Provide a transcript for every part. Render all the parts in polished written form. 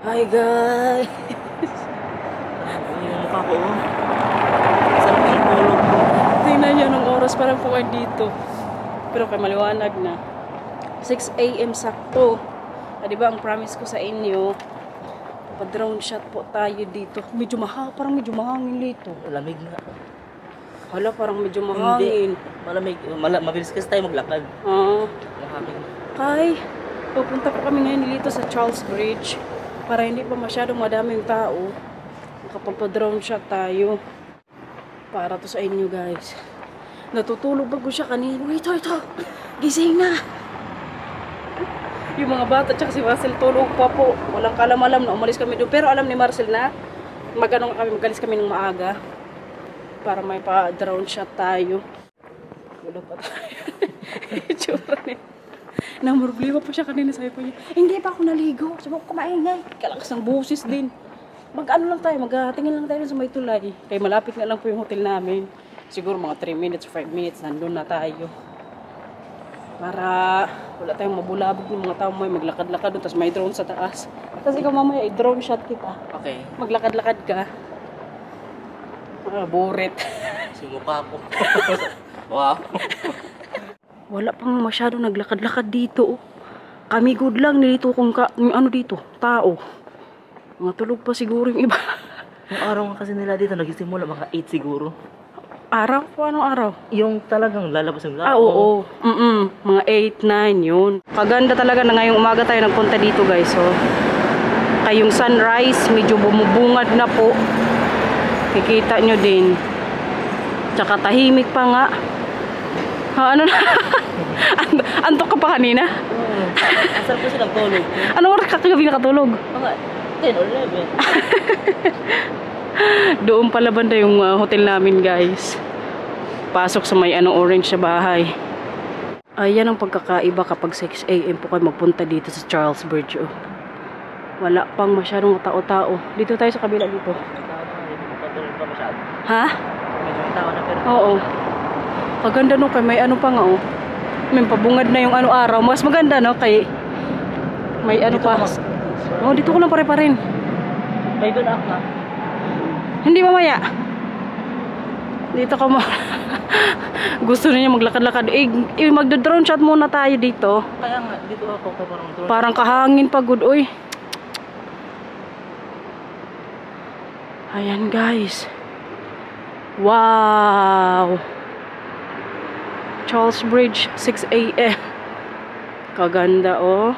Hi guys! Yung mukha ko, oh. Sarap yung tulog ko. Tingnan nyo ng oras parang po kayo dito. Pero kay maliwanag na. 6 AM sakto. Diba ang promise ko sa inyo, pa-drone shot po tayo dito. Medyo parang medyo mahangin dito. Lamig nga. Hala, parang medyo mahangin. Malamig. Mabilis kasi tayo maglakad. Mahangin. Kay, pupunta po kami ngayon dito sa Charles Bridge. Para hindi pa masyadong madaming tao. Makapagpa-drone shot tayo. Para to sa inyo guys. Natutulog bago siya kanina. Ito. Gising na. Yung mga bata tsaka si Marcel tulog pa po. Walang kalam-alam na umalis kami doon. Pero alam ni Marcel na magalis kami ng maaga. Para may pa-drone shot tayo. Wala pa tayo. Itsura niya. Namurblima po siya kanina. Sabi po niya, hindi pa ako naligo. Sabi ko, kumaingay. Kalakas ng busis din. Mag-ano lang tayo, mag-tingin lang tayo sa may tulay. Kaya malapit nga lang po yung hotel namin. Siguro mga 3 minutes, 5 minutes, nandun na tayo. Para wala tayong mabulabog ng mga tao. May maglakad-lakad doon, tapos may drone sa taas. Tapos ikaw mamaya, i-drone shot kita. Okay. Maglakad-lakad ka. Boret. Si mukha ko. Wow. Wala pang masyado naglakad-lakad dito. Kami good lang nilito kung ano dito, tao. Mga tulog pa siguro yung iba. Yung araw nga kasi nila dito nagsimula mga 8 siguro. Araw? Anong araw? Yung talagang lalabas yung Oo. Mga 8, 9 yun. Kaganda talaga na ngayong umaga tayo nagpunta dito guys. So, kayong sunrise, medyo bumubungad na po. Kikita nyo din. Tsaka tahimik pa nga. Ano na? Antok ka pa kanina? Asal ko silang tulog. Anong oras ka kagabi nakatulog? Mga 10 or 11. Doon pala banda yung hotel namin guys. Pasok sa may orange sa bahay. Ayan ang pagkakaiba kapag 6 AM po kayo magpunta dito sa Charles Bridge. Oh. Wala pang masyadong tao-tao. Dito tayo sa kabila dito. Ha? Medyo may tao na pero. Oo. Kaganda no, kay may ano pa nga oh. May pabungad na yung araw. Mas maganda no, kay may ano pa. Oh, dito ko lang pare-parin. May doon ako na. Hindi mamaya. Dito ka mo. Gusto niya maglakad-lakad. Magdo-drone shot muna tayo dito. Kaya nga, dito ako parang kahangin pagod. Uy. Ayan guys. Wow. Charles Bridge, 6 AM. Kaganda oh.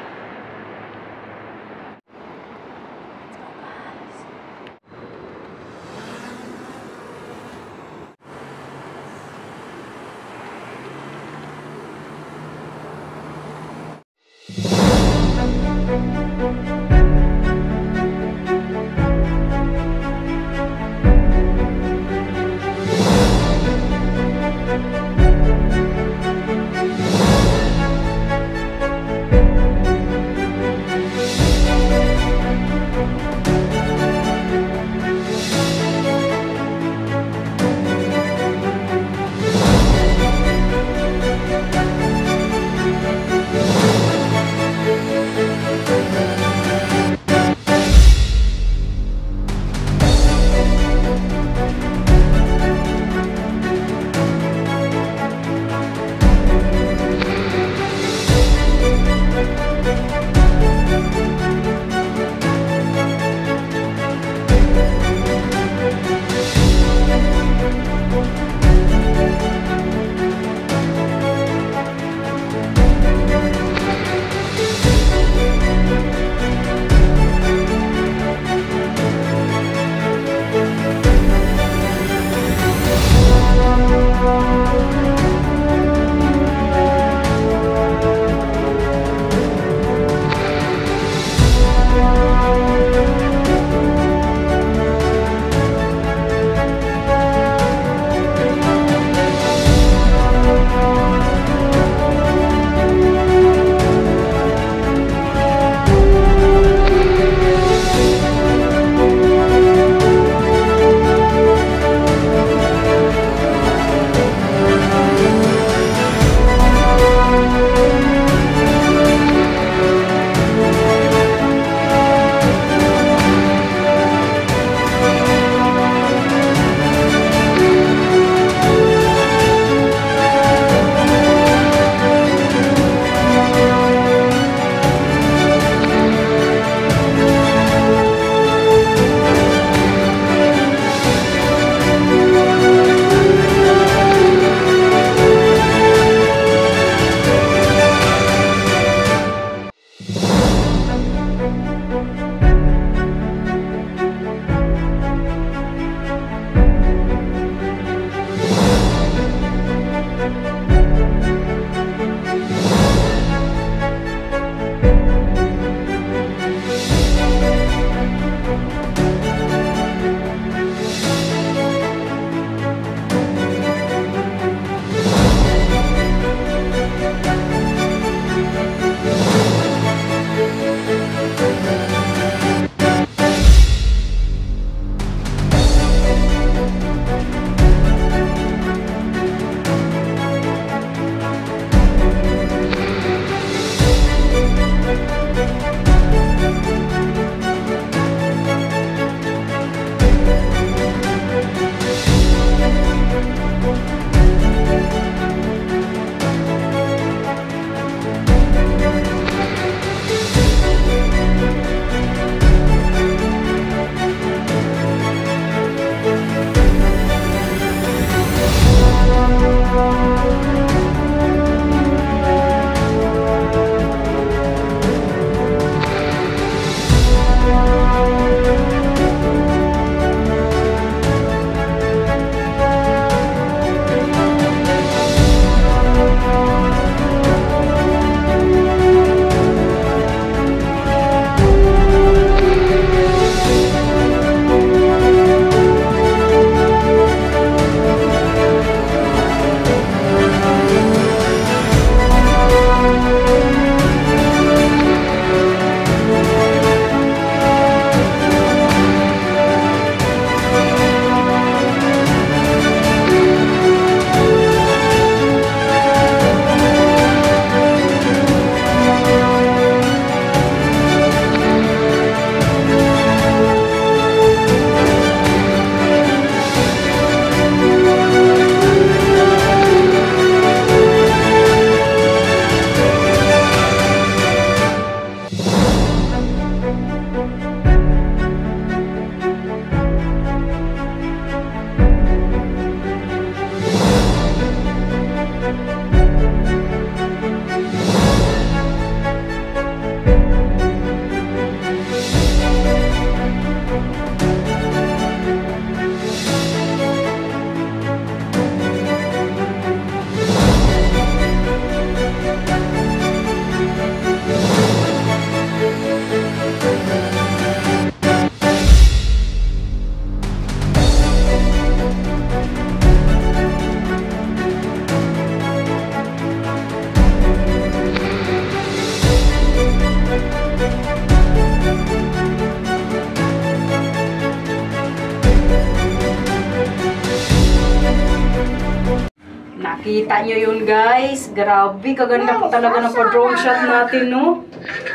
Kita nyo yun guys. Grabe, kaganda po talaga ng pa-drone shot natin, no?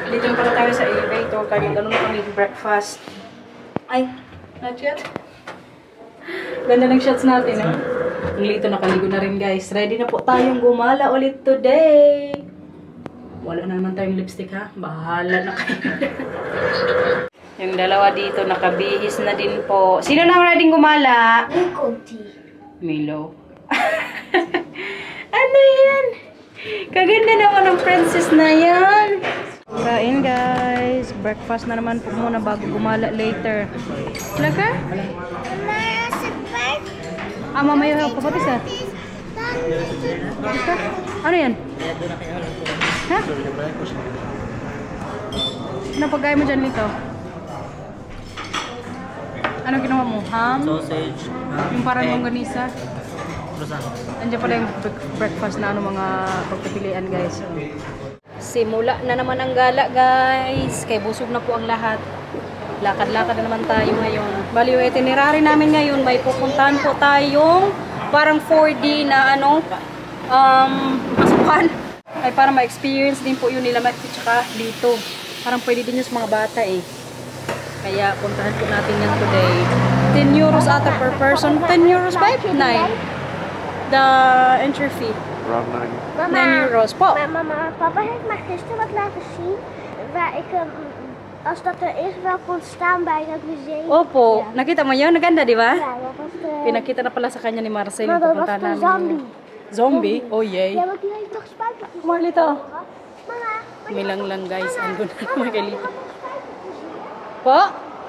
Dito na pala tayo sa elevator. Kaya ganun na kami breakfast. Ay, not yet. Ganda ng shots natin, no? Ang lito, nakaligo na rin guys. Ready na po tayong gumala ulit today. Wala na naman tayong lipstick ha. Bahala na kayo. Yung dalawa dito, nakabihis na din po. Sino na ready gumala? Milo. Ano yan? Kaganda naman ang princess na yan. Kain guys. Breakfast na naman po muna bago gumala later. Laka? Mamaya ako papatis ah. Ano yan? Ha? Ano pagkain mo dyan nito? Ano ginawa mo? Ham? Sausage. Yung parang longganisa? Croissant. Andiyan pala yung breakfast na mga pagpipilian guys. Simula na naman ang gala guys. Kaya busog na po ang lahat. Lakad-lakad na naman tayo ngayon. Bali yung itinerary namin ngayon, may pupuntahan po tayong parang 4D na pasukan. Ay para ma-experience din po yun nila Matthew tsaka dito. Parang pwede din yun sa mga bata eh. Kaya puntahan po natin yan today. 10 euros ata per person. 10 euros ba? 9. The entry fee. Around 9. 9 euros po. Mama, papa heeft mij gisteren wat laten zien waar ik als dat er is wel kon staan bij dat museum. Opo. Nakita mo yun? Naganda, di ba? Ja, dat was de... Pinakita na pala sa kanya ni Marcel. Maar yung dat was pupuntahan de namin. zombie. Zombie? Oh, yay. Ja, want die heeft toch spuitjes. Marlito. Mama, Milang lang guys. Ando na naman kay Lito. die had toch spuitjes. Po?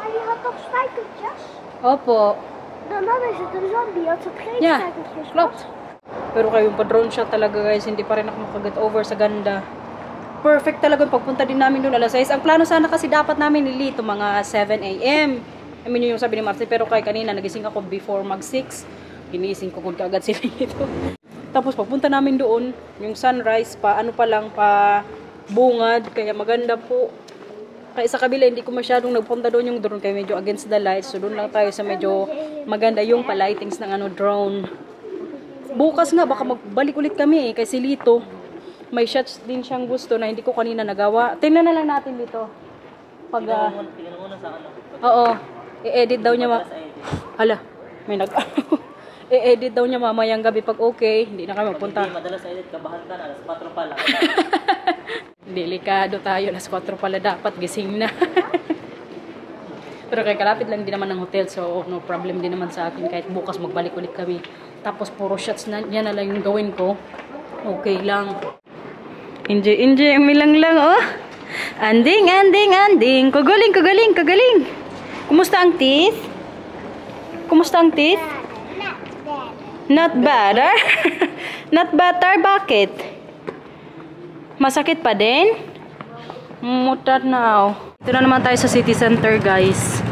Maar die had toch spijkertjes? Opo. Dan is het een zombie, als het geen Ja, spijkertjes klopt. Pero kayo yung pa-drone shot talaga guys, hindi pa rin ako makaget over sa ganda. Perfect talaga yung pagpunta din namin doon alas 6. Ang plano sana kasi dapat namin nilito mga 7 AM. I mean yung sabi ni Marcy, pero kay kanina nagising ako before mag 6. Ginising ko kung kaagad sila dito. Tapos pagpunta namin doon, yung sunrise pa, ano pa lang, pa bungad. Kaya maganda po. Kaya sa kabila, hindi ko masyadong nagpunta doon yung drone. Kaya medyo against the lights. So doon lang tayo sa medyo maganda yung palightings ng drone. Bukas nga, baka magbalik ulit kami eh. Kasi Lito, may shots din siyang gusto na hindi ko kanina nagawa. Tingnan na lang natin dito. Pag, Tingnan mo na sa ano. oo, i-edit daw niya. Hala, may i-edit daw niya mamayang gabi pag okay. Hindi na kami magpunta. Hindi, madalas sa edit, kabahan ka na. Alas 4 pa lang. Delikado tayo. Alas 4 pala dapat. Gising na. Pero kaya kalapit lang din naman ng hotel. So, no problem din naman sa akin. Kahit bukas magbalik ulit kami. Tapos, puro shots na yan na lang yung gawin ko. Okay lang. Enjoy, enjoy. Umilang lang, oh. Anding, anding, anding. Kagaling, kagaling, kagaling. Kumusta ang teeth? Kumusta ang teeth? Not better? Not better? Bakit? Masakit pa din? Mutat now. Ito na naman tayo sa city center, guys.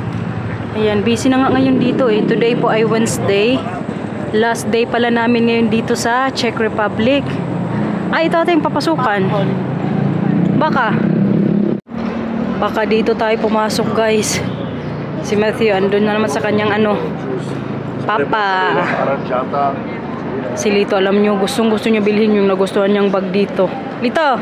Ayan, busy na nga ngayon dito eh. Today po ay Wednesday. Last day pala namin ngayon dito sa Czech Republic. Ay, ito ating papasukan. Baka. Baka dito tayo pumasok, guys. Si Matthew, andun na naman sa kanyang Papa. Si Lito, alam nyo, gustong-gusto nyo bilhin yung nagustuhan niyang bag dito. Lito,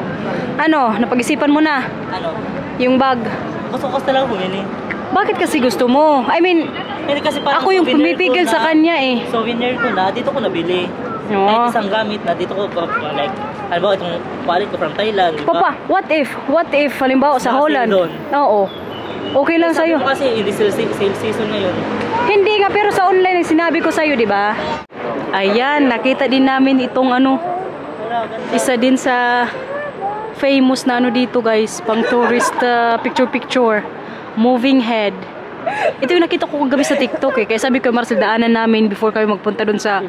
napag-isipan mo na? Ano? Yung bag. Gusto lang bumili. Bakit kasi gusto mo? I mean, Hindi kasi parang ako yung souvenir pumipigil ko sa kanya eh. Souvenir ko na, dito ko nabili. Oo. Kahit isang gamit na dito ko, like, halimbawa itong wallet ko from Thailand. Diba? Papa, what if, halimbawa sa Mga Holland? sale doon. Oo. Okay lang Sabi sa'yo. mo kasi, hindi sale season ngayon. Hindi nga, pero sa online, sinabi ko sa'yo, di ba? Ayan, nakita din namin itong isa din sa famous na dito guys, pang tourist picture-picture. Moving head. Ito yung nakita ko kagabi sa TikTok eh. Kaya sabi ko, Marcel, daanan namin before kami magpunta dun sa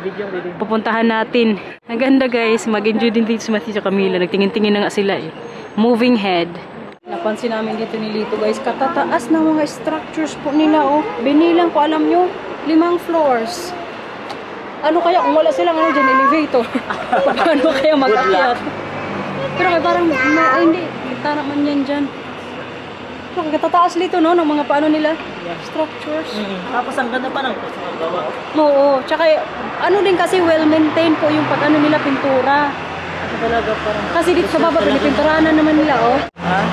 pupuntahan natin. Ang ganda guys, mag-enjoy din dito sa Matthew at Camila. Nagtingin-tingin na nga sila eh. Moving head. Napansin namin dito ni Lito guys, katataas na mga structures po nila oh. Binilang ko, alam nyo, 5 floors. Ano kaya kung wala silang dyan, elevator? Paano kaya mag-akyat? Pero kaya parang, hindi, kita naman yan dyan. Katataas dito, no? Ng mga paano nila? Structures. Tapos ang ganda pa ng gawa. Oo. Tsaka, ano din kasi well-maintained po yung pag-ano nila, pintura. Ito talaga parang... Kasi dito sa baba, pinipinturahan na naman nila, oh.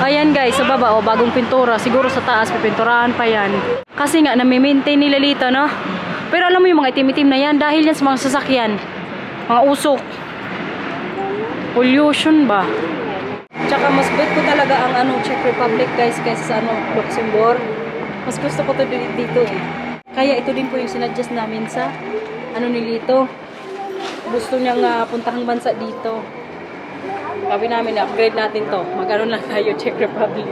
Ayan guys, sa baba, oh, bagong pintura. Siguro sa taas, pipinturahan pa yan. Kasi nga, nami-maintain nila dito, no? Pero alam mo yung mga itim-itim na yan, dahil yan sa mga sasakyan. Mga usok. Pollution ba? Tsaka mas bet ko talaga ang Czech Republic guys kaysa sa Luxembourg. Mas gusto ko to dito eh. Kaya ito din po yung sinadjust namin sa nilito. Gusto niyang puntahang bansa dito. Sabi namin na upgrade natin to. Magano lang tayo Czech Republic.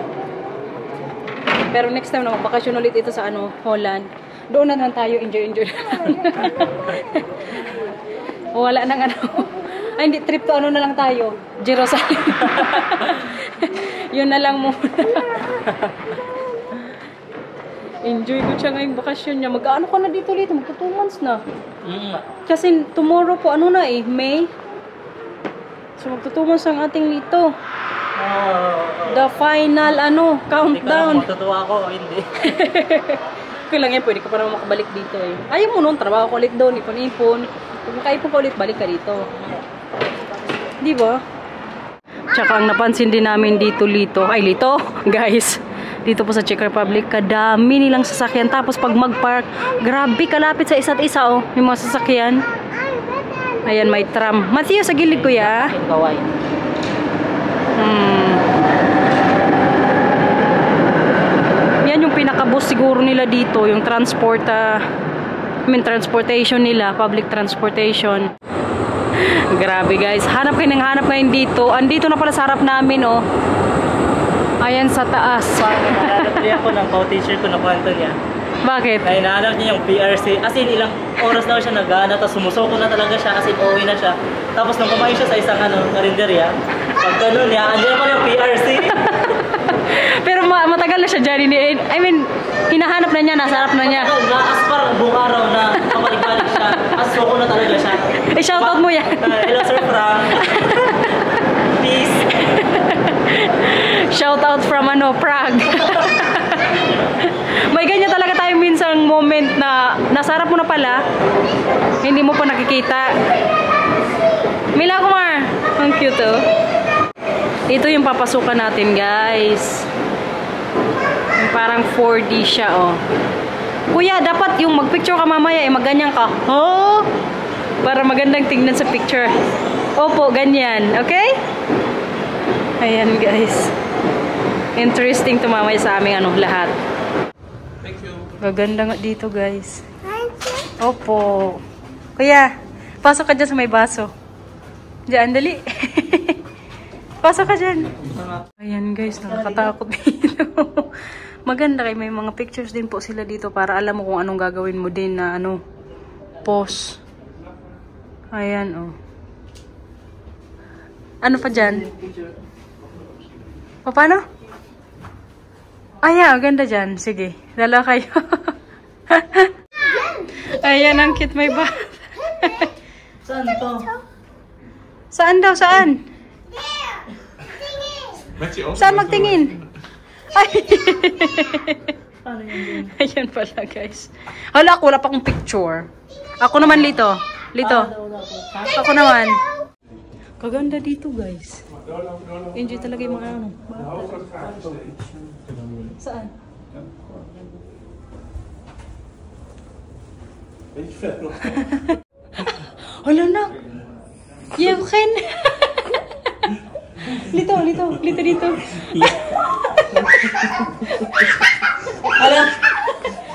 Pero next time na magbakasyon ulit ito sa Holland. Doon na lang tayo enjoy. Wala nang ay, hindi, trip to na lang tayo. Jerusalem. Yun na lang muna. Enjoy ko siya ngayong bakasyon niya. Mag-ano ka na dito? Magto 2 months na. Kasi tomorrow po, May. So, magto 2 months ang ating dito. The final, countdown. Hindi ka matutuwa ako, hindi. Kailangan pwede ka pa naman makabalik dito eh. Ayaw mo nun, trabaho ko ulit doon, ipon-ipon. Kung makaipon ka ulit, balik ka dito. Di ba? Tsaka ang napansin din namin dito, guys. Dito po sa Czech Republic, kadami nilang sasakyan. Tapos pag mag-park, grabe kalapit sa isa't isa, oh. Yung mga sasakyan. Ayan, may tram. Matthew, sa gilid ko, ya. Kaway. Yan yung pinaka-bus siguro nila dito. Yung transportation nila. Public transportation. Grabe guys. Hanap ngayon dito. Andito na pala sa harap namin, oh. Ayan sa taas. Nahanap niya ako ng co-teacher ko na kwento niya. Bakit? Ay, nahanap niya yung PRC. As in, ilang oras daw siya nag-aana. Tapos sumusoko na talaga siya. As in, uuwi na siya. Tapos nung kumain siya sa isang karinderya, pag ganun niya, andyan pa yung PRC. Pero matagal na siya dyan. I mean, hinahanap na niya. Nasa harap na niya. As parang buong araw na kabalik-balik siya. As soko na talaga siya. I-shoutout mo yan. Hello, Sir Frank. Peace. Shoutout from Prague. May ganyan talaga tayo minsang moment na nasa harap mo na pala, hindi mo pa nakikita. Mila Kumar, ang cute, oh. Ito yung papasukan natin, guys. Yung parang 4D siya, oh. Kuya, dapat yung magpicture ka mamaya, magganyan ka. Oh! Para magandang tingnan sa picture. Opo, ganyan. Okay? Ayan, guys. Interesting to mamaya sa aming lahat. Thank you. Gaganda nga dito, guys. Opo. Kuya, pasok ka dyan sa may baso. Diyan, dali. Pasok ka dyan. Ayan, guys. Nakakatakot dito. Maganda kayo. May mga pictures din po sila dito para alam mo kung anong gagawin mo din na pause. Ayan, oh. Ano pa dyan? Paano? Ayan, ganda dyan. Sige, dalawa kayo. Ayan, ang cute may bath. Saan to? Saan daw? Saan? Saan magtingin? Ay! Ayan pala, guys. Hala, ako wala pa akong picture. Ako naman, Lito. Ako naman. Kaganda dito, guys. Enjoy talaga yung mga Saan? Hala na! Yevgen! Lito dito. Hala!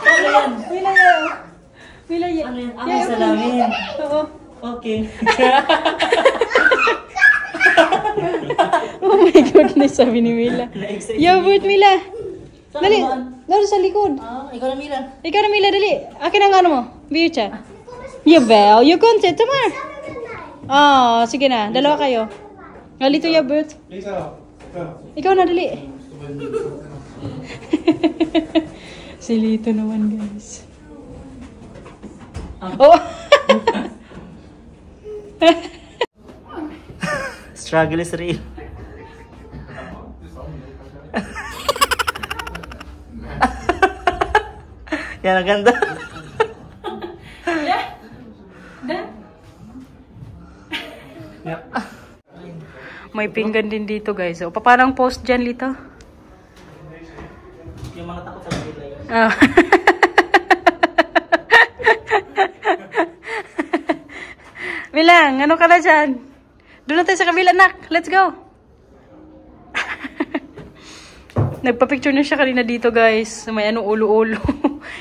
Ano yan? Milaya. Ano yan? Ang salamin. Oo. Okay. Oh my goodness, sabi ni Mila. Yogurt, Mila. Dali, doon sa likod. Ikaw na, Mila. Ikaw na, Mila, dali. Akin ang mo. Biucha. Yubel, you content. Tama. Oh, sige na. Dalawa kayo. Halito, Yogurt. Ikaw na, dali. Si Lito naman, guys. Oh! Struggle is real. Yan, ang ganda. May pinggan din dito guys. O, paano ang post dyan, Lito? Yung mga takot sa nila yun. Ah. Milang, ano ka na dyan? Doon na tayo sa kabila, nak. Let's go. Nagpa-picture na siya kanina dito, guys. May ano, ulo-ulo.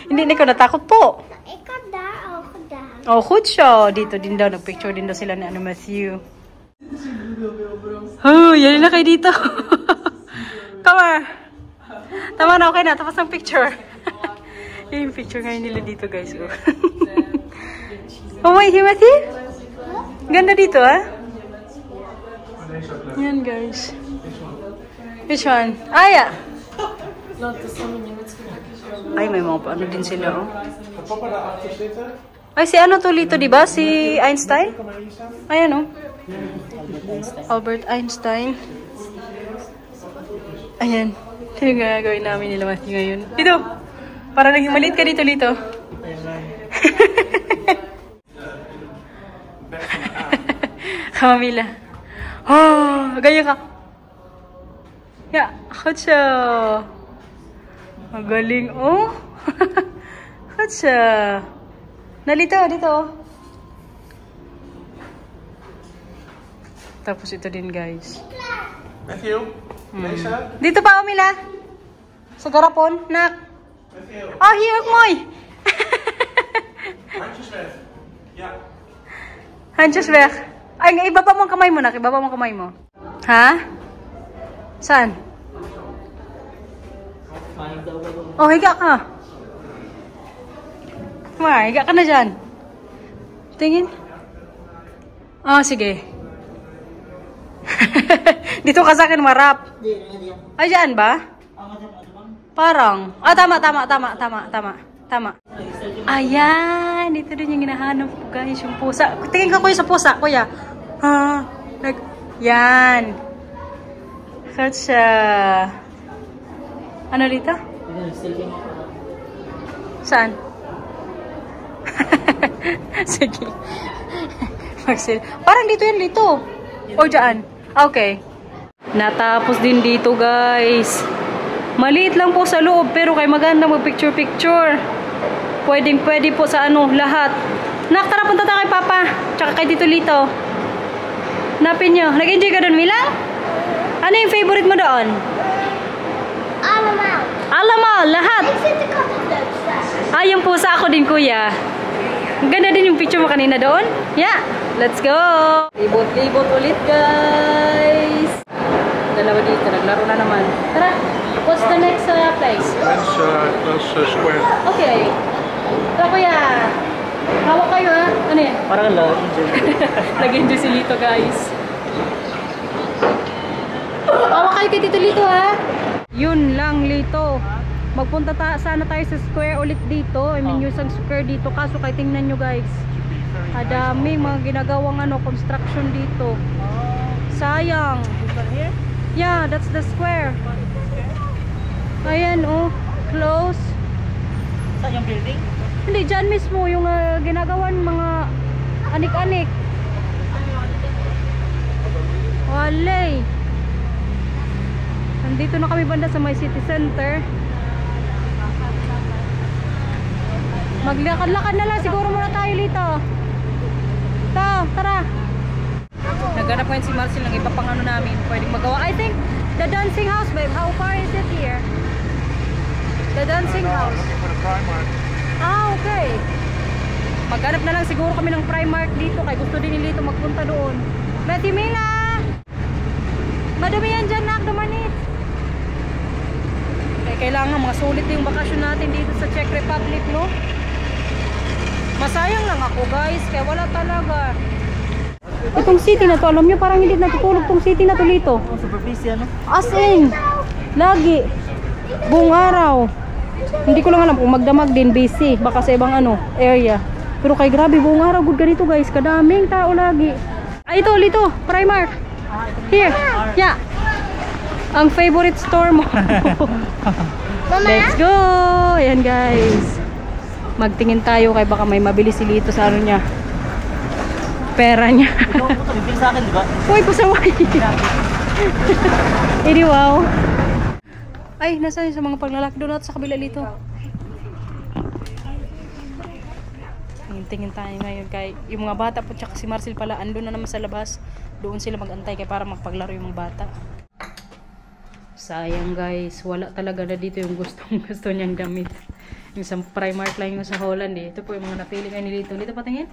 Hindi na ikaw natakot po. Ikaw daar, ook gedaan. Oh, goed siya. Dito din daw. Nagpicture din daw sila ni ano, Matthew. Oh, yan na kayo dito. Come on. Tama na, okay na. Tapos ang picture. Yung picture ngayon nila dito, guys. Oh, my, Matthew? Ganda dito, ah. Yan, guys. Which one? Ah, yeah. Ay, may mga ano din sila, oh. Ay, si ano to, Lito, diba? Si Einstein? Ayan, oh. Albert Einstein. Ayan. Ito yung gagawin namin nila Matthew ngayon. Dito! Para naging maliit ka dito, Lito. Kamila. Oh, ganyan ka. Ya, kutsa. Magaling, oh. Kutsa. Nalito, dito. Tapos ito din, guys. Matthew? Lisa? Dito pa, Mila. Sa garapon, nak. Matthew? Oh, hier, mooi. Handjes weg. Ja. Handjes weg. Ay, ibaba mo ang kamay mo, nak. Ibaba mo ang kamay mo. Ha? Saan? Oh, higa ka. Higa ka na dyan. Tingin. Oh, sige. Dito ka sa akin marap. Ay, dyan ba? Parang. Ah, tama. Ayan. Dito din yung hinahanap ko, guys. Yung pusa. Tingin ka kuya sa pusa, kuya. Ah, yan. Search siya. Ano dito? Saan? Sige. Parang dito yan, dito. O dyan. Okay. Natapos din dito, guys. Maliit lang po sa loob, pero kay maganda mag-picture-picture. Pwede po sa ano, lahat. Nak, tara punta tayo kay Papa. Tsaka kay Tito Lito. Napin nyo. Nag-enjoy ka doon, Mila? Ano yung favorite mo doon? Allemaal. Allemaal, lahat. Ik vind de kat het leukste. Ah, yung pusa ako din, kuya. Ang ganda din yung picture mo kanina doon. Yeah, let's go. Libot-libot ulit, guys. Dalawa dito, naglaro na naman. Tara, what's the next place? That's square. Okay. Tara, kuya. Hawak kayo, ha? Ano yan? Parang enjoy. Nag-enjoy si Lito, guys. Hawak kayo kay Tito Lito, ha? Yun lang, Lito. Magpunta sana tayo sa square ulit dito. I mean, yung isang square dito. Kaso kay tingnan nyo, guys. Adaming mga ginagawang construction dito. Sayang. Yeah, that's the square. Ayan, oh. Close. Saan yung building? Hindi, dyan mismo yung ginagawan mga anik-anik. Walay. Nandito na kami banda sa may city center. Maglakad-lakad na lang. Siguro muna tayo dito. Ito, tara. Naghanap po yun si Marcel ng iba pang ano namin. Pwedeng magawa. I think the dancing house, babe. How far is it here? The dancing house. Ah, okay. Maghanap na lang siguro kami ng Primark dito. Kaya gusto din nila magpunta doon. Betty Mila! Madami yan dyan, nak. Dumanit. Kaya kailangan mga sulit yung bakasyon natin dito sa Czech Republic, no? Masayang lang ako, guys. Kaya wala talaga. Itong city na to, alam nyo, parang hindi natutulog tong city na to dito. Oh, super busy, ano? As in, lagi. Buong araw. Hindi ko lang alam kung magdamag din, busy. Baka sa ibang ano, area. Pero kay grabe, buong araw, good ganito, guys. Kadaming tao lagi. Ay, ito, Lito, Primark. Here, yeah. Ang favorite store mo. Let's go! Ayan, guys. Magtingin tayo kay baka may mabili si Lito sa ano niya. Pera niya. Ikaw po ito, bibili sa akin, di ba? Uy, pasaway. Ini wow. Ay, nasa sa mga paglalaki doon at sa kabila dito. Tingin tayo ngayon kay yung mga bata po tsaka si Marcel pala andun na naman sa labas. Doon sila magantay kay para magpaglaro yung mga bata. Sayang guys, wala talaga na dito yung gusto niyang damit. Yung sa Primark lang yung sa Holland eh. Ito po yung mga napili ngayon dito. Dito patingin.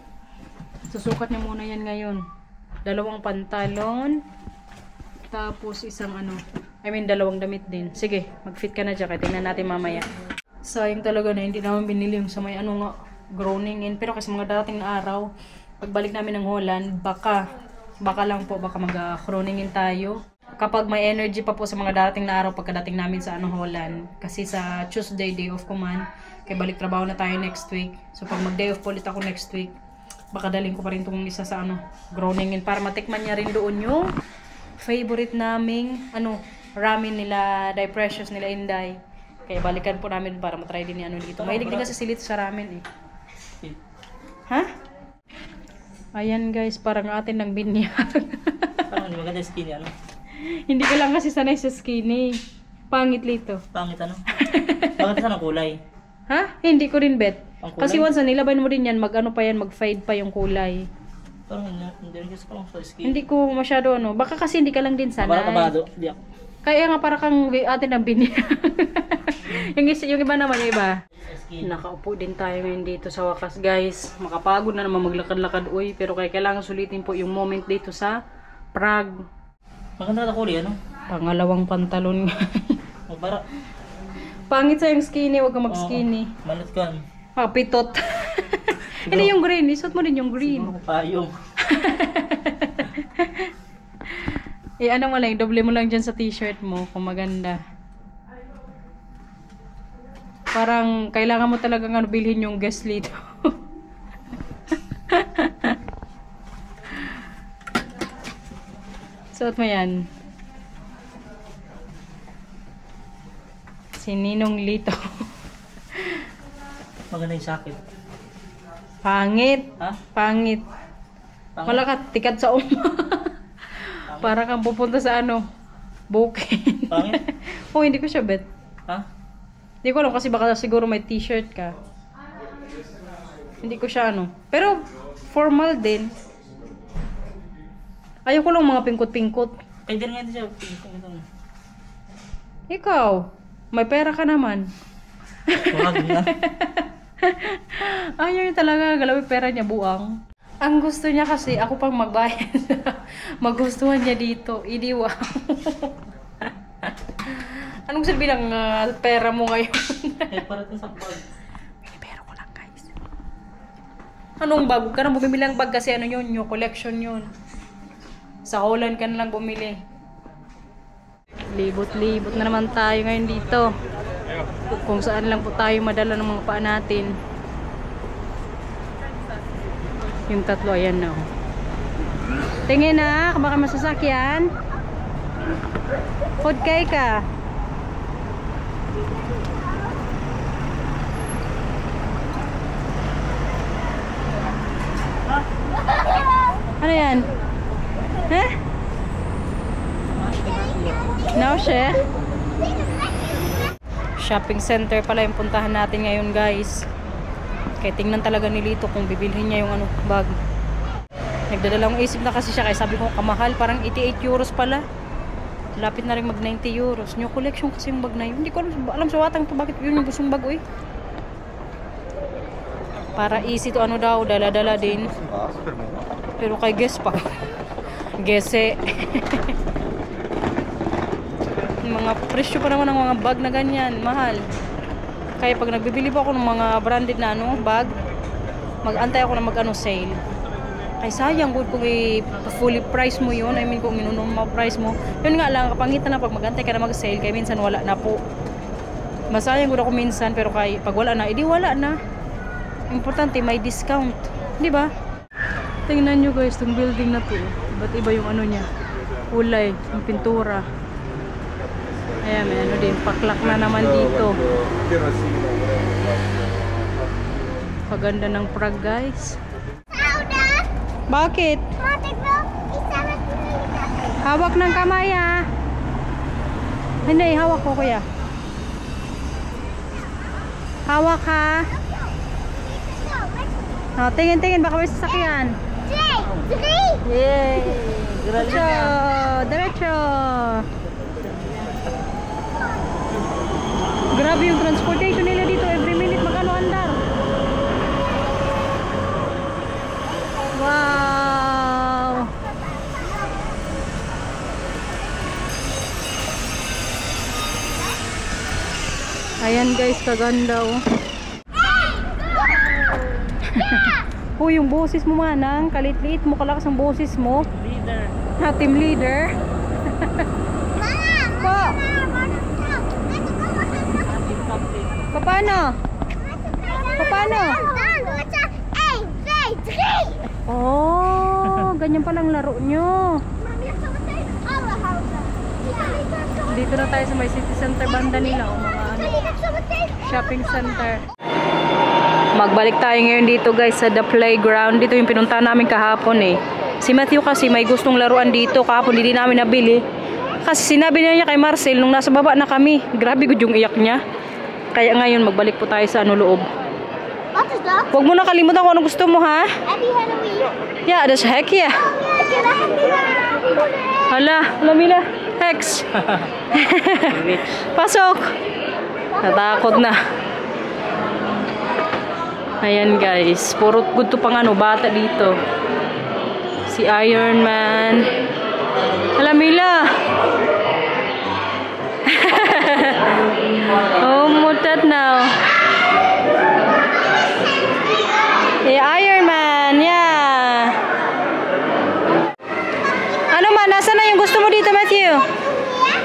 Susukat niya muna yan ngayon. 2 pantalon. Tapos isang dalawang damit din. Sige, mag-fit ka na dyan. Kaya tingnan natin mamaya. Sayang talaga na hindi naman binili yung sa may groaning in. Pero kasi mga dating na araw, pagbalik namin ng Holland, baka lang po, baka mag-groaning in tayo. Kapag may energy pa po sa mga darating na araw pagkadating namin sa Holland. Kasi sa Tuesday, day off ko man. Kaya balik trabaho na tayo next week. So pag mag-day off po ulit ako next week, baka daling ko pa rin itong isa sa Groningen para matikman niya rin doon yung favorite naming ramen nila, Dai Precious nila Inday. Kaya balikan po namin para matry din ni dito. Mahilig din kasi silit sa ramen eh. Ha? Ayan guys, parang atin ng binyag. Parang hindi maganda yung skinny, Hindi ka lang kasi sanay sa skinny. Pangit Lito. Pangit Pangit sa kulay. Ha? Hindi ko rin bet. Kulay? Kasi once nilaban mo din yan, mag-fade pa yung kulay. Parang hindi rin kasi parang sa skinny. Hindi ko masyado Baka kasi hindi ka lang din sanay. Parang tabado. Di ako. Kaya nga para kang atin ng binyag. yung iba naman, yung iba. Nakaupo din tayo ngayon dito sa wakas guys. Makapagod na naman maglakad-lakad pero kailangan sulitin po yung moment dito sa Prague. Maganda na kulay, Pangalawang pantalon. Magbara. Pangit sa yung skinny, wag kang mag-skinny. Manot ka. Pitot. Hindi yung green, isot mo din yung green. Siguro payong. Mo lang, doble mo lang dyan sa t-shirt mo kung maganda. Parang kailangan mo talagang bilhin yung guest dito. Suot mo yan. Si Ninong Lito. Maganda yung jacket. Pangit. Ha? Pangit. Wala ka, tikat sa Para kang pupunta sa bukid. Pangit? Oh, hindi ko siya bet. Ha? Hindi ko alam kasi baka siguro may t-shirt ka. Hindi ko siya Pero, formal din. Ayoko lang mga pingkot-pingkot. Kaya din nga siya. Ikaw, may pera ka naman. Wag na. Ayaw niya talaga, galawin pera niya buang. Ang gusto niya kasi, ako pang magbayad. Magustuhan niya dito. Wow. Anong sabi ng pera mo ngayon? Para ito sa bag. Pera ko lang guys. Anong bag? Huwag ka nang bumili ng bag kasi yun, yung collection yun. Sa Holland ka na lang bumili. Libot-libot na naman tayo ngayon dito. Kung saan lang po tayo madala ng mga paa natin. Yung tatlo, ayan na. Tingin na, baka masasakyan. Food kay ka. Ano yan? Huh? No, siya? Shopping center pala yung puntahan natin ngayon guys. Kaya tingnan talaga ni Lito kung bibilhin niya yung bag. Nagdadalawang isip na kasi siya kaya sabi ko kamahal, parang 88 euros pala. Lapit na rin mag 90 euros. New collection kasi yung bag na yun. Hindi ko alam sa watang to bakit yun yung gustong bag Para easy to daw, dala-dala din. Pero kay guess pa. Gese. Mga presyo pa naman ng mga bag na ganyan, mahal. Kaya pag nagbibili pa ako ng mga branded na bag, mag-antay ako na sale. Ay sayang kung fully price mo yun. I mean kung minunong price mo. Yun nga lang, kapangitan na pag mag-antay ka na mag-sale, kaya minsan wala na po. Masayang ko minsan, pero pag wala na, edi wala na. Importante may discount, di ba? Tingnan nyo guys, itong building na to. Ba't iba yung niya? Kulay, yung pintura. Ayan, may din, paklak na naman dito. Napakaganda ng Prague, guys. Sauda! Bakit? Matik mo, isa na pinilita. Hawak ng kamay, ha? Hindi, hawak ko, kuya. Hawak, ha? Oh, tingin, baka may sasakyan. Three! Yay! Diretso! Diretso! Grabe yung transportation nila dito. Every minute magkano andar. Wow! Ayan guys, kaganda oh. Oh, yung boses mo manang, kalit-liit mo, kalakas ang boses mo. Leader. Ha, team leader. Po. Paano? Paano? Oh, ganyan palang laro nyo. Dito na tayo sa may city center banda nila o mga ano, shopping center. Magbalik tayo ngayon dito guys sa the playground. Dito yung pinunta namin kahapon eh. Si Matthew kasi may gustong laruan dito. Kahapon hindi namin nabili. Kasi sinabi niya kay Marcel nung nasa baba na kami. Grabe gud yung iyak niya. Kaya ngayon magbalik po tayo sa ano loob. What is that? Huwag mo na kalimutan kung ano gusto mo ha. Happy Halloween. Yeah, that's heck yeah. Hala, Mila. Hex. Pasok. Natakot na. Ayan guys, puro good to pang ano, bata dito. Si Iron Man. Hala, Mila. Oh, mutat now. Hey, Iron Man, yeah. Ano man, nasa na yung gusto mo dito, Matthew?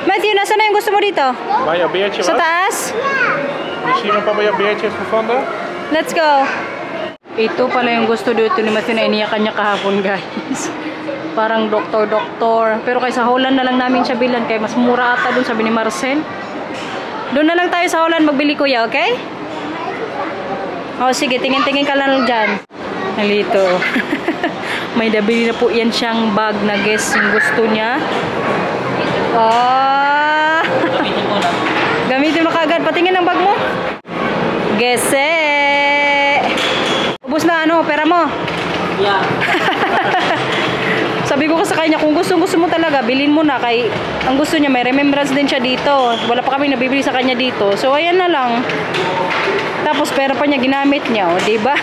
Matthew, nasa na yung gusto mo dito? Waar jouw beertje Sa was? taas? Misschien papa jouw beertje heeft gevonden? Let's go. Ito pala yung gusto dito ni Matthew na iniyakan niya kahapon, guys. Parang doktor. Pero kaysa Holland na lang namin siya bilan. Kaya mas mura ata dun, sabi ni Marcel. Doon na lang tayo sa Holland magbili, kuya, okay? O, sige. Tingin-tingin ka lang dyan. Nalito. May nabili na po yan siyang bag na guess yung gusto niya. Oh! Gamitin ko na. Gamitin mo kagad. Patingin ang bag mo. Gese! Ubus na ano, pera mo. Yeah. Sabi ko sa kanya, kung gusto mo talaga, bilhin mo na. Kay, ang gusto niya, may remembrance din siya dito. Wala pa kami nabibili sa kanya dito. So, ayan na lang. Tapos, pera pa niya, ginamit niya. O, diba?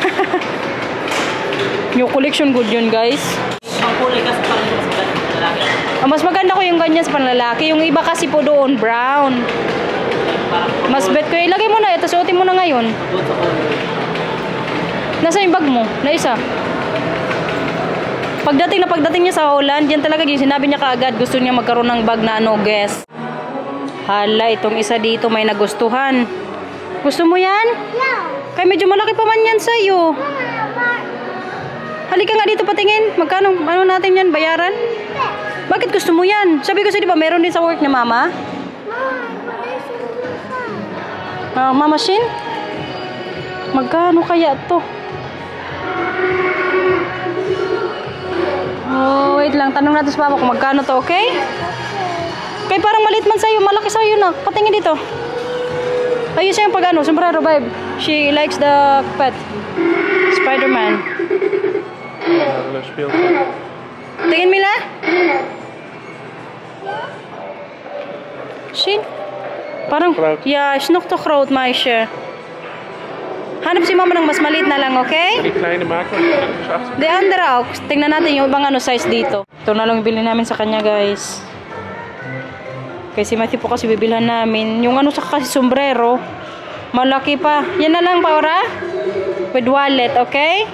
New collection good yun, guys. Ang kulay kasi parang mas maganda sa lalaki. Mas maganda ko yung ganyan sa panlalaki. Yung iba kasi po doon, brown. Parang Mas bet ko. Ilagay mo na. Ito, suotin mo na ngayon. doon sa kulay. Nasa yung bag mo? Na isa? Pagdating niya sa Holland, yan talaga yung sinabi niya kaagad. Gusto niya magkaroon ng bag na ano, guess. Hala, itong isa dito may nagustuhan. Gusto mo yan? Yeah. Kaya medyo malaki pa man yan sa'yo. Halika nga dito patingin. Magkano? Ano natin yan? Bayaran? Bakit gusto mo yan? Sabi ko sa di ba, meron din sa work niya, mama? Mama Shin? Magkano kaya to? Oh, wait lang. Tanong natin sa papa kung magkano to, okay? Kaya parang maliit man sa'yo. Malaki sa'yo na. Patingin dito. Ayos siya yung pag ano. Sombrero, babe. She likes the pet. Spider-Man. Leuk speelgoed. Tingin, Mila? Shin? Parang, Groot. yeah, is nog te groot, meisje. Hanap si mama ng mas maliit na lang, okay? Die kleine maken we dus achter. De andere ook. Tingnan natin yung ibang ano size dito. Ito na lang yung bilhin namin sa kanya, guys. Kasi Matthew po kasi bibilhan namin. Yung ano sa kasi sombrero, malaki pa. Yan na lang, Paura. With wallet, okay?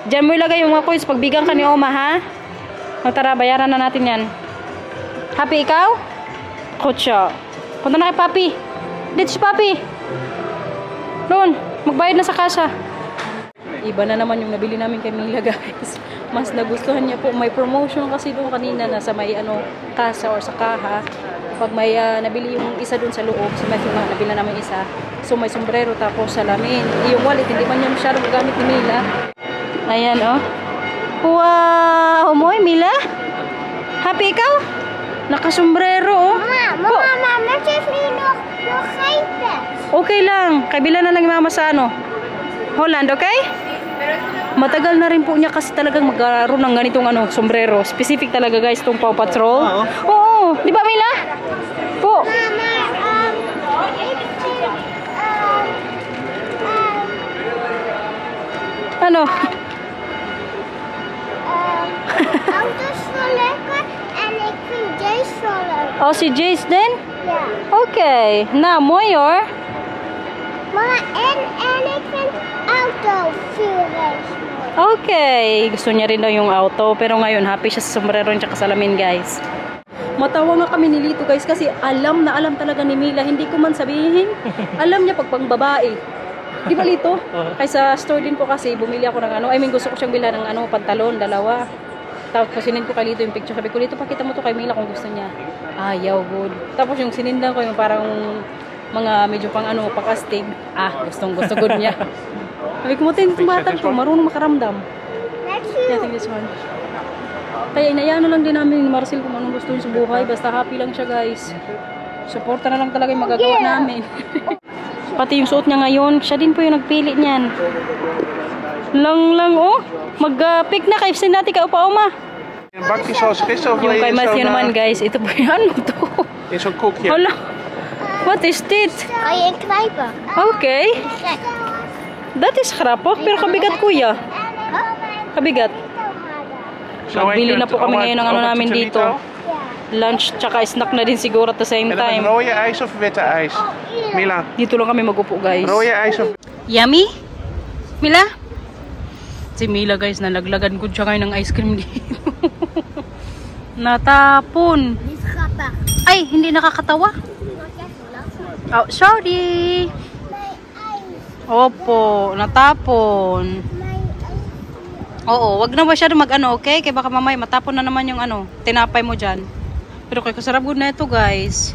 Diyan mo ilagay yung mga coins. Pagbigang ka ni Oma, ha? O tara, bayaran na natin yan. Happy ikaw? Kutsyo. Punta na kay Papi. Dito si Papi. Doon. Magbayad na sa kasa. Iba na naman yung nabili namin kay Mila, guys. Mas nagustuhan niya po. May promotion kasi doon kanina na sa may ano, kasa or sa kaha. kapag may nabili yung isa dun sa loob, si Matthew nga, nabili na namin isa. So may sombrero tapos salamin. Yung wallet, hindi man niya masyadong gamit ni Mila. Ayan, oh. Wow! Moy, Mila? Happy ikaw? Nakasombrero, oh. Mama, geef nu nog geen pet. Okay lang. Kabila na lang yung mama sa ano. Holland, okay? Matagal na rin po niya kasi talagang magkaroon ng ganitong sombrero. Specific talaga guys, itong Paw Patrol. Oo. Di ba, Mila? Po. Mama, ik vind Ano? auto's wel lekker en ik vind deze wel leuk. Oh, si Jace din? Ja. Okay. Na, mooi hoor. Mama, en ik vind auto veel race mooi. Okay. Gusto niya rin daw yung auto. Pero ngayon, happy siya sa sombrero at salamin, guys. Matawa nga kami ni Lito, guys. Kasi alam na alam talaga ni Mila. Hindi ko man sabihin. Alam niya pag pang babae. Di ba, Lito? Kaysa store din po kasi, bumili ako ng I mean, gusto ko siyang bila ng pantalon, dalawa. Tapos sinend ko kay Lito yung picture. Sabi ko, Lito, pakita mo to kay Mila kung gusto niya. Ayaw, good. Tapos yung sinindan ko yung parang mga medyo pang pakastig. Gustong gusto good niya. Sabi ko, matin itong batang to, marunong makaramdam. Let's Yeah, I think this one. Kaya inayaan na lang din namin ni Marcel kung anong gusto niya sa buhay. Basta happy lang siya, guys. Supporta na lang talaga yung magagawa namin. Pati yung suot niya ngayon, siya din po yung nagpili niyan. Lang, oh. Mag-pick na kay Sinati ka upa-uma. Een bakje zoals gisteren of Yung kay in Matthew zo'n naman, guys. Ito po yung ano to. in zo'n koekje. Hala. What is this? Kan je knijpen? Okay. Kijk. That is krapok, pero kabigat kuya. Kabigat. Zo Magbili eentje na po met kami oma- ngayon ng oma namin Chicharito. dito. Lunch tsaka snack na din siguro at the same En dan time. met rode ijs of witte ijs? Mila, Dito lang kami magupo, guys. rode ijs of... Yummy? Mila? Si Mila, guys, nalaglagan ko siya ngayon ng ice cream dito. Natapon. Niet grappig. Ay, hindi nakakatawa. Oh, sorry. Mijn ijs. Opo, natapon. Mijn ijs. Oo, wag na masyado okay? Kaya baka mamaya matapon na naman yung tinapay mo dyan. Pero kaya kasarap good na ito, guys.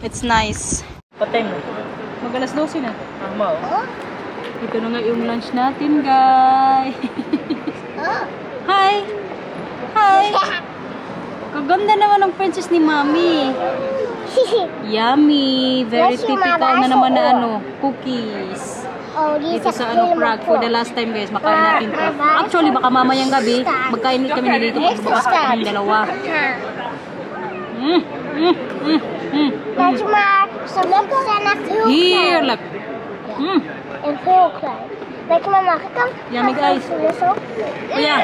It's nice. What time na? Mag-alas 12 na. Tama, oh. Ito na nga yung lunch natin, guys. Hi! Hi! Kaganda naman ng princess ni Mami. Yummy! Very Yes, yung typical na mabasa, naman na oh. cookies. Oh, die Dito sa Prague for the last time, guys. Makain natin to. Actually, baka mamayang gabi, magkain ulit kami nilito pag bukas pa kami dalawa. Dat is maar zo lekker zijn echt heel klein. Heerlijk! En heel klein. Weet je, mama, ik kan... Yummy, guys. Dus ook. Kuya,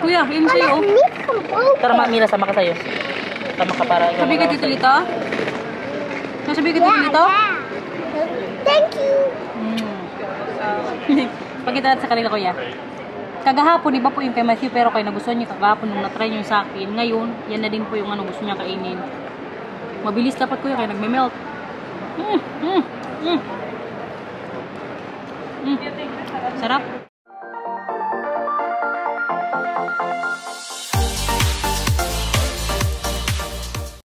kuya, yun Kan sa'yo. echt niet gebroken. Tara, Mila, sama ka sa'yo. Sama ka para... Sabi ka dito, Lito? Sabi ka dito, Lito? Thank you. Pagkita natin sa kanila, kuya. Kagahapon, iba po yung kay Matthew, pero kayo nagustuhan niyo kagahapon nung natry niyo sa akin. Ngayon, yan na din po yung gusto niya kainin. Mabilis dapat, kuya, kaya nagme-melt. Sarap.